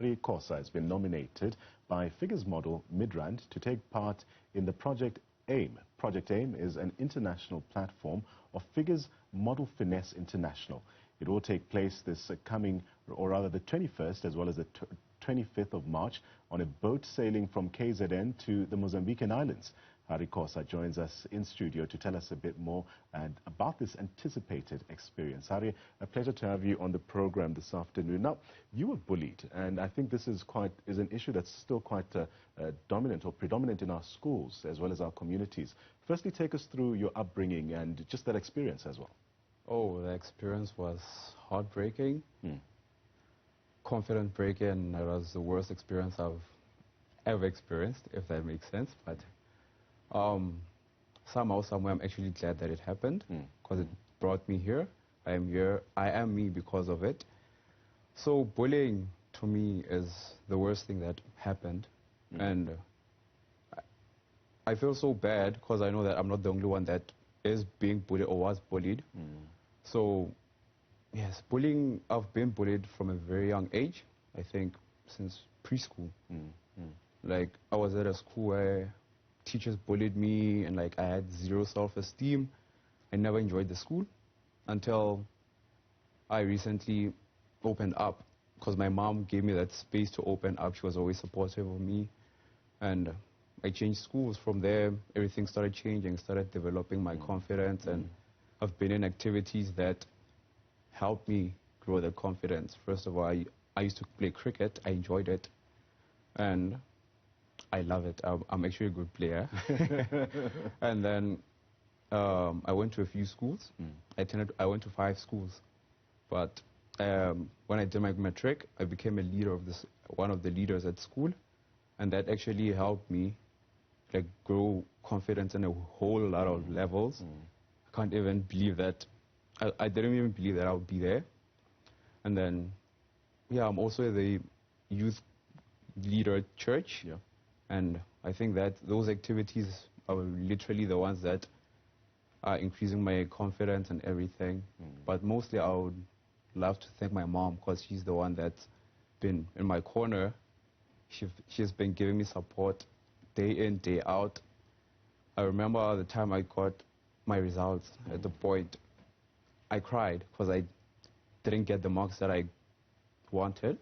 Harhi Khosa has been nominated by Figures Model Midrand to take part in the Project AIM. Project AIM is an international platform of Figures Model Finesse International. It will take place this coming, or rather the 21st as well as the 25th of March on a boat sailing from KZN to the Mozambican islands. Harhi Khosa joins us in studio to tell us a bit more about this anticipated experience. Harhi, a pleasure to have you on the program this afternoon. Now, you were bullied, and I think this is an issue that's still quite dominant or predominant in our schools as well as our communities. Firstly, take us through your upbringing and just that experience as well. Oh, the experience was heartbreaking, confidence breaking. It was the worst experience I've ever experienced, if that makes sense. But somehow, somewhere, I'm actually glad that it happened because it brought me here. I am here. I am me because of it. So bullying, to me, is the worst thing that happened. And I feel so bad because I know that I'm not the only one that is being bullied or was bullied. So, yes, bullying, I've been bullied from a very young age, I think since preschool. Like, I was at a school where teachers bullied me and like I had zero self-esteem. I never enjoyed the school until I recently opened up because my mom gave me that space to open up. She was always supportive of me, and I changed schools. From there, everything started changing, started developing my confidence, and I've been in activities that helped me grow that confidence. First of all, I used to play cricket. I enjoyed it, and I love it. I'm actually a good player. And then I went to a few schools. I went to 5 schools. But when I did my matric, I became a leader of one of the leaders at school. And that actually helped me like grow confidence in a whole lot of levels. I can't even believe that. I didn't even believe that I would be there. And then, yeah, I'm also the youth leader at church. And I think that those activities are literally the ones that are increasing my confidence and everything. But mostly I would love to thank my mom because she's the one that's been in my corner. She's been giving me support day in, day out. I remember the time I got my results. At the point, I cried because I didn't get the marks that I wanted.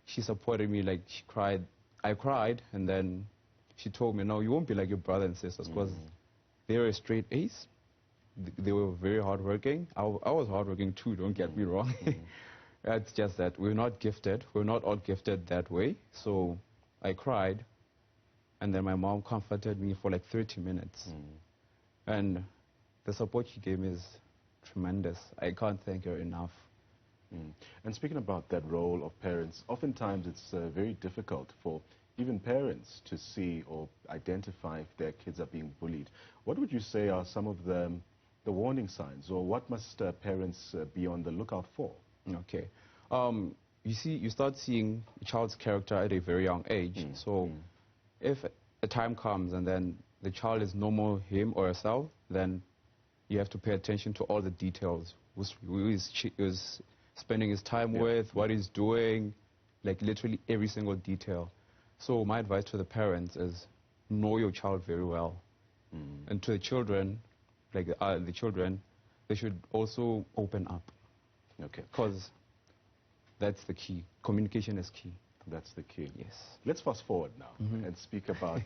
She supported me, like she cried. I cried, and then she told me, no, you won't be like your brother and sisters because they were straight A's. They were very hardworking. I was hardworking too, don't get me wrong. It's just that we're not gifted. We're not all gifted that way. So I cried, and then my mom comforted me for like 30 minutes. And the support she gave me is tremendous. I can't thank her enough. And speaking about that role of parents, oftentimes it's very difficult for even parents to see or identify if their kids are being bullied. What would you say are some of the warning signs, or what must parents be on the lookout for? Okay. You start seeing a child's character at a very young age. So if a time comes and then the child is no more him or herself, then you have to pay attention to all the details. Who is spending his time with, what he's doing, like literally every single detail. So my advice to the parents is know your child very well. And to the children, like the children, they should also open up. Because that's the key. Communication is key. That's the key. Yes. Let's fast forward now and speak about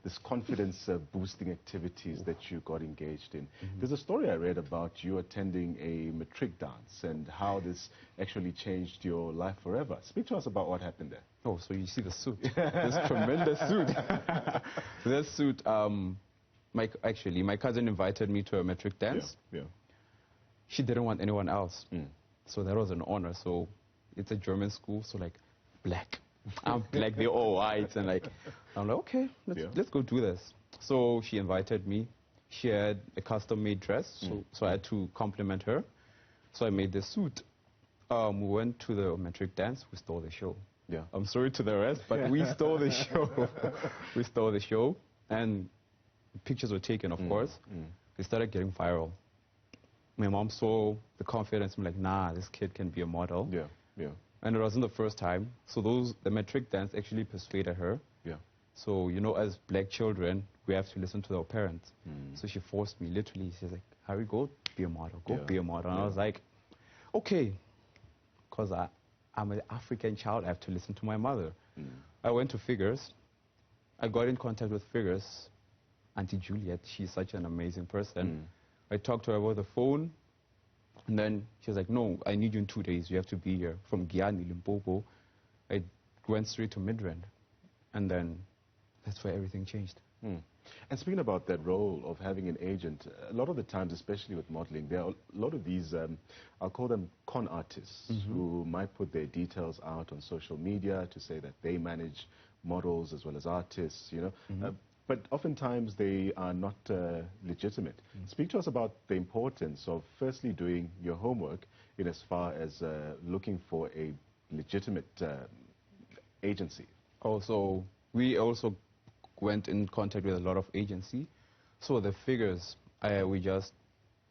this confidence-boosting activities that you got engaged in. There's a story I read about you attending a matric dance and how this actually changed your life forever. Speak to us about what happened there. Oh, so you see the suit. This tremendous suit. This suit, my cousin invited me to a matric dance. She didn't want anyone else. So that was an honor. So it's a German school, so like black. I'm black, they're all white, and like, I'm like, okay, let's go do this. So she invited me. She had a custom-made dress, so I had to compliment her. So I made this suit. We went to the matric dance. We stole the show. I'm sorry to the rest, but we stole the show. We stole the show, and pictures were taken, of course. They started getting viral. My mom saw the confidence. I'm like, nah, this kid can be a model. And it wasn't the first time. So the metric dance actually persuaded her. Yeah. So, you know, as black children, we have to listen to our parents. So she forced me, literally. She's like, Harry, go be a model. Go be a model. And I was like, okay. Because I'm an African child. I have to listen to my mother. I went to Figures. I got in contact with Figures. Auntie Juliet, she's such an amazing person. I talked to her over the phone. And then she was like, no, I need you in 2 days. You have to be here. From Giyani, Limpopo. I went straight to Midrand. And then that's where everything changed. And speaking about that role of having an agent, a lot of the times, especially with modeling, there are a lot of these, I'll call them con artists, who might put their details out on social media to say that they manage models as well as artists, you know. But oftentimes they are not legitimate. Speak to us about the importance of firstly doing your homework in as far as looking for a legitimate agency. Also, we also went in contact with a lot of agency. So the Figures, we just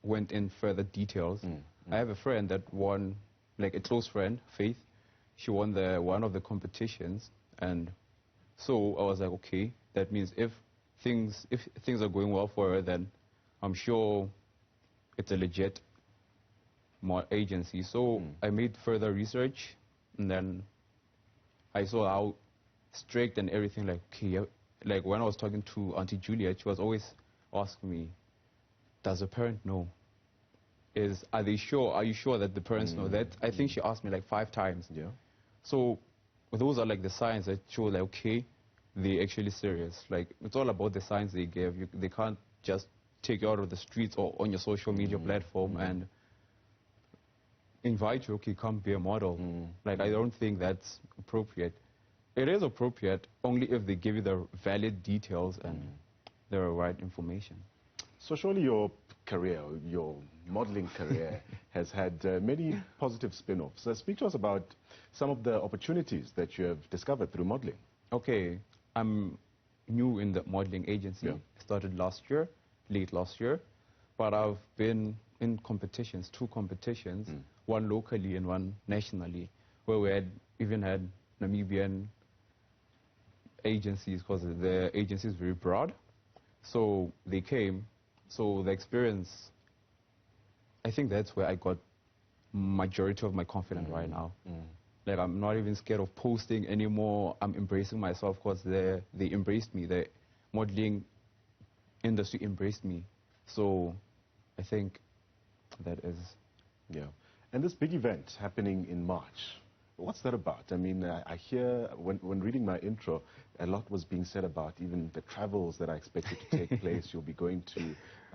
went in further details. I have a friend that won, like a close friend, Faith. She won one of the competitions. And so I was like, okay, that means if things are going well for her, then I'm sure it's a legit agency. So I made further research, and then I saw how strict and everything. Like, okay, like when I was talking to Auntie Juliet, she was always asking me, does the parent know? Are they sure? Are you sure that the parents know that? I think she asked me like 5 times. Yeah. So those are like the signs that show like, okay, they're actually serious. Like, it's all about the signs they give. They can't just take you out of the streets or on your social media platform and invite you, okay, come be a model. Like, I don't think that's appropriate. It is appropriate only if they give you the valid details and the right information. So surely your career, your modeling career, has had many positive spin-offs. Speak to us about some of the opportunities that you have discovered through modeling. Okay, I'm new in the modeling agency. Yeah. I started late last year, but I've been in competitions, 2 competitions, one locally and one nationally, where we even had Namibian agencies, because the agency is very broad. So they came. So the experience, I think that's where I got majority of my confidence right now. Like, I'm not even scared of posting anymore. I'm embracing myself because they embraced me. The modeling industry embraced me. So I think that is... Yeah. And this big event happening in March, what's that about? I mean, I hear, when reading my intro, a lot was being said about even the travels that are expected to take place. You'll be going to,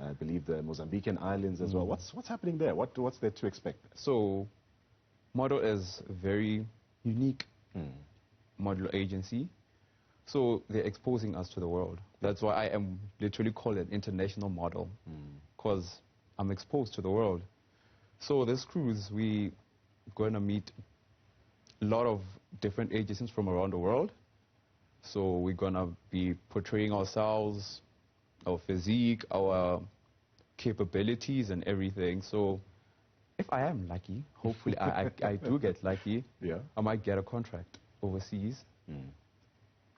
I believe, the Mozambican islands as well. What's happening there? What's there to expect? So Model is a very unique model agency. So they're exposing us to the world. That's why I am literally called an international model, because I'm exposed to the world. So this cruise, we're going to meet a lot of different agencies from around the world. So we're going to be portraying ourselves, our physique, our capabilities and everything. So if I am lucky, hopefully I do get lucky, I might get a contract overseas.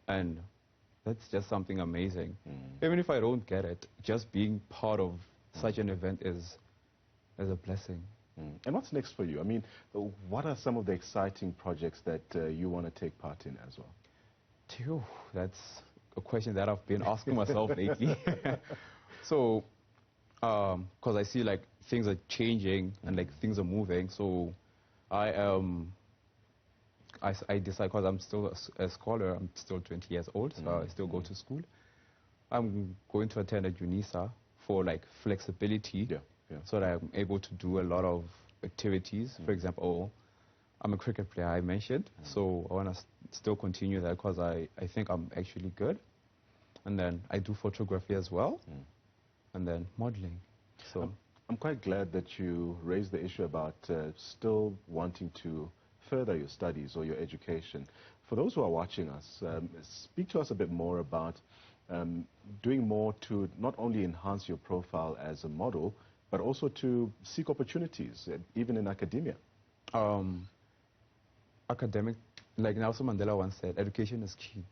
And that's just something amazing. Even if I don't get it, just being part of such an event is a blessing. And what's next for you? I mean, what are some of the exciting projects that you want to take part in as well? Phew, that's a question that I've been asking myself lately. So, because I see like things are changing and like things are moving. So I decide, because I'm still a scholar, I'm still 20 years old, so I still go to school. I'm going to attend a UNISA for like flexibility, so that I'm able to do a lot of activities. For example, I'm a cricket player, I mentioned, so I want to still continue that because I think I'm actually good. And then I do photography as well, and then modeling. So I'm quite glad that you raised the issue about still wanting to further your studies or your education. For those who are watching us, speak to us a bit more about doing more to not only enhance your profile as a model, but also to seek opportunities, even in academia. academic, like Nelson Mandela once said, education is key.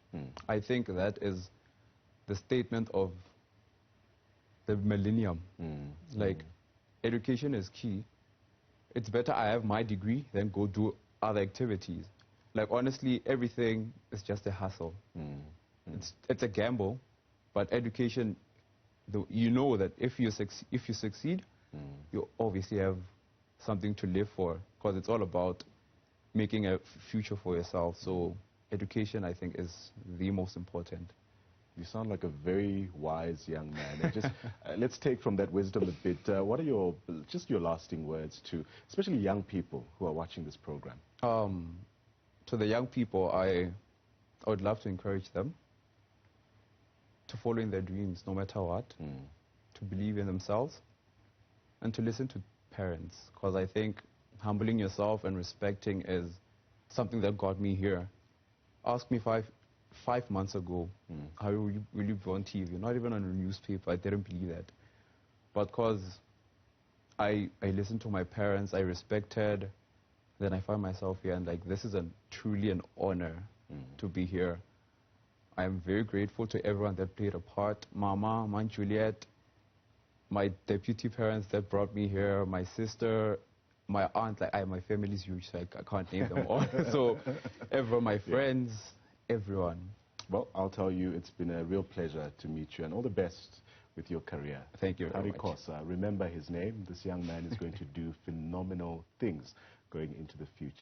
I think that is the statement of the millennium. Like, education is key. It's better I have my degree than go do other activities. Like, honestly, everything is just a hustle. It's a gamble, but education, you know that if you succeed, you obviously have something to live for, because it's all about making a future for yourself. So education, I think, is the most important. You sound like a very wise young man. And just let's take from that wisdom a bit. What are your lasting words to especially young people who are watching this program? To the young people, I would love to encourage them to follow in their dreams no matter what, to believe in themselves, and to listen to parents, because I think humbling yourself and respecting is something that got me here. Ask me five months ago, how will you be on TV? Not even on a newspaper. I didn't believe that. But because I listened to my parents, I respected, then I found myself here, and like, this is truly an honor to be here. I am very grateful to everyone that played a part. Mama, Aunt Juliet, my deputy parents that brought me here, my sister, my aunt. Like, my family is huge, so I can't name them all. So everyone, my friends, everyone. Well, I'll tell you, it's been a real pleasure to meet you, and all the best with your career. Thank you very Harhi much. Khosa, remember his name. This young man is going to do phenomenal things going into the future.